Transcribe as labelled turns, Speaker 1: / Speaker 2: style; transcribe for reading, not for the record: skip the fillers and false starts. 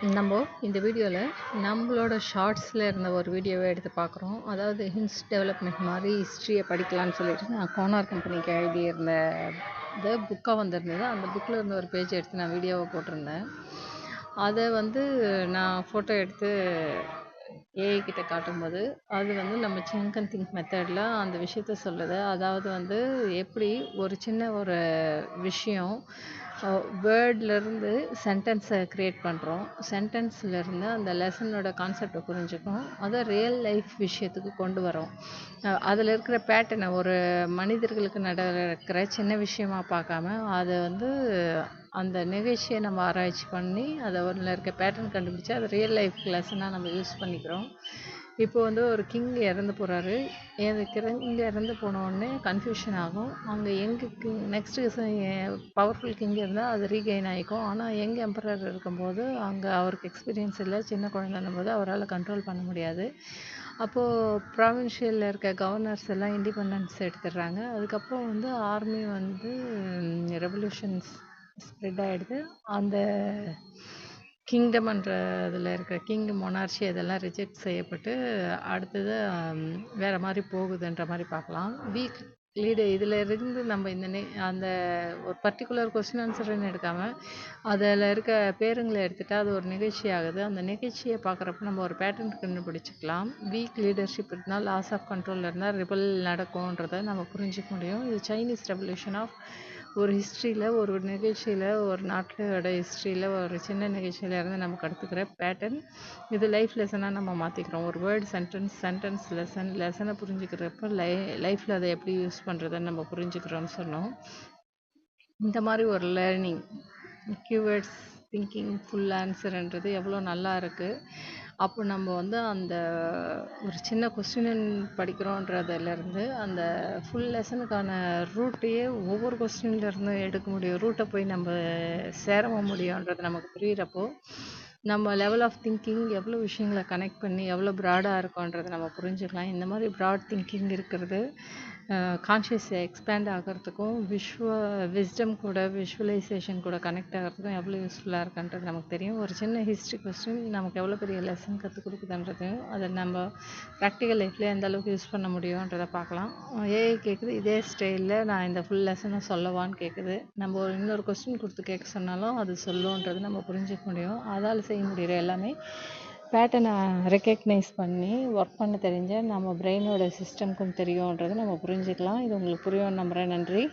Speaker 1: நம்ம இந்த வீடியோவில் நம்மளோட ஷார்ட்ஸில் இருந்த ஒரு வீடியோவை எடுத்து பார்க்குறோம். அதாவது ஹின்ஸ் டெவலப்மெண்ட் மாதிரி ஹிஸ்ட்ரியை படிக்கலான்னு சொல்லிட்டு நான் கோனார் கம்பெனிக்கு எழுதியிருந்த இது புக்காக வந்திருந்தது. அந்த புக்கில் இருந்த ஒரு பேஜ் எடுத்து நான் வீடியோவை போட்டிருந்தேன். அதை நான் ஃபோட்டோ எடுத்து ஏஐ கிட்ட காட்டும்போது அது நம்ம திங்க் அண்ட் திங்க் மெத்தடில் அந்த விஷயத்த சொல்லுது. அதாவது எப்படி ஒரு சின்ன ஒரு விஷயம் வேர்ட்லேருந்து சென்டென்ஸை க்ரியேட் பண்ணுறோம். சென்டென்ஸ்லேருந்து அந்த லெசனோட கான்செப்டை புரிஞ்சுக்கணும். அதை ரியல் லைஃப் விஷயத்துக்கு கொண்டு வரோம். அதில் இருக்கிற பேட்டர்னை ஒரு மனிதர்களுக்கு நடக்கிற சின்ன விஷயமா பார்க்காம அதை அந்த நிகழ்ச்சியை நம்ம ஆராய்ச்சி பண்ணி அதை அதில் இருக்க பேட்டர்ன் கண்டுபிடிச்சி அதை ரியல் லைஃப் லெசனாக நம்ம யூஸ் பண்ணிக்கிறோம். இப்போ ஒரு கிங் இறந்து போகிறாரு. கிங் இறந்து போனோடனே கன்ஃபியூஷன் ஆகும். அங்கே கிங் நெக்ஸ்ட்டு பவர்ஃபுல் கிங் இருந்தால் அது ரீகெயின் ஆகிக்கும். ஆனால் எம்பரர் இருக்கும்போது அங்கே அவருக்கு எக்ஸ்பீரியன்ஸ் இல்லை, சின்ன குழந்தைன்னும் போது அவரால் கண்ட்ரோல் பண்ண முடியாது. அப்போது ப்ராவின்ஷியலில் இருக்க கவர்னர்ஸ் எல்லாம் இண்டிபெண்டன்ஸ் எடுத்துடுறாங்க. அதுக்கப்புறம் ஆர்மி ரெவல்யூஷன்ஸ் ஸ்ப்ரெட் ஆகிடுது. அந்த கிங்டம்ன்ற இதில் இருக்கிற கிங் மொனார்ச்சி அதெல்லாம் ரிஜெக்ட் செய்யப்பட்டு அடுத்தது வேறு மாதிரி போகுதுன்ற மாதிரி பார்க்கலாம். வீக் லீடு இதில் இருந்து நம்ம அந்த ஒரு பர்டிகுலர் கொஸ்டின் ஆன்சர்னு எடுக்காமல் அதில் இருக்க பேருங்களை எடுத்துகிட்டா அது ஒரு நிகழ்ச்சி ஆகுது. அந்த நிகழ்ச்சியை பார்க்குறப்ப நம்ம ஒரு பேட்டர்ன் கண்டுபிடிச்சிக்கலாம். வீக் லீடர்ஷிப் இருந்தால் லாஸ் ஆஃப் கண்ட்ரோலில் இருந்தால் ரிபல் நடக்கும்ன்றதை நம்ம புரிஞ்சிக்க முடியும். இது சைனீஸ் ரெவல்யூஷன் ஆஃப் ஒரு ஹிஸ்ட்ரியில் ஒரு நிகழ்ச்சியில் ஒரு நாட்டோட ஹிஸ்ட்ரியில் ஒரு சின்ன நிகழ்ச்சியில் இருந்து நம்ம கற்றுக்கிற பேட்டர்ன் இது லைஃப் லெசனாக நம்ம மாற்றிக்கிறோம். ஒரு வேர்டு சென்டென்ஸ் லெசனை புரிஞ்சுக்கிறப்ப லைஃப்பில் அதை எப்படி யூஸ் பண்ணுறதுன்னு நம்ம புரிஞ்சுக்கிறோம்னு சொன்னோம். இந்த மாதிரி ஒரு லேர்னிங் கீவேர்ட்ஸ் திங்கிங் ஃபுல் ஆன்சர்ன்றது எவ்வளோ நல்லா இருக்குது. அப்போ நம்ம அந்த ஒரு சின்ன கொஸ்டின் படிக்கிறோன்றதுலேருந்து அந்த ஃபுல் லெசனுக்கான ரூட்டையே ஒவ்வொரு கொஸ்டின்லேருந்து எடுக்க முடியும். ரூட்டை போய் நம்ம சேரவும் முடியுன்றது நமக்கு புரிகிறப்போ நம்ம லெவல் ஆஃப் திங்கிங் எவ்வளோ விஷயங்களை கனெக்ட் பண்ணி எவ்வளோ ப்ராடாக இருக்கும்ன்றதை நம்ம புரிஞ்சுக்கலாம். இந்த மாதிரி ப்ராட் திங்கிங் இருக்கிறது கான்ஷியஸ் எக்ஸ்பேண்ட் ஆகிறதுக்கும் விஸ்டம் கூட விஷுவலைசேஷன் கூட கனெக்ட் ஆகிறதுக்கும் எவ்வளோ யூஸ்ஃபுல்லாக இருக்குன்றது நமக்கு தெரியும். ஒரு சின்ன ஹிஸ்ட்ரி கொஸ்டின் நமக்கு எவ்வளோ பெரிய லெசன் கற்றுக் கொடுக்குதுன்றதையும் அதை நம்ம ப்ராக்டிக்கல் லைஃப்பில் எந்த அளவுக்கு யூஸ் பண்ண முடியுன்றதை பார்க்கலாம். ஏஐ கேட்குது இதே ஸ்டைலில் நான் இந்த ஃபுல் லெசனை சொல்லவான்னு கேட்குது. நம்ம இன்னொரு கொஸ்டின் கொடுத்து கேட்க சொன்னாலும் அது சொல்லுன்றது நம்ம புரிஞ்சிக்க முடியும். அதால் செய்ய முடிகிற எல்லாமே பேட்டர்னை ரெக்கக்னைஸ் பண்ணி ஒர்க் பண்ண தெரிஞ்ச நம்ம பிரெயினோட சிஸ்டம்க்கும் தெரியும்ன்றது நம்ம புரிஞ்சுக்கலாம். இது உங்களுக்கு புரியும் நம்புகிறேன். நன்றி.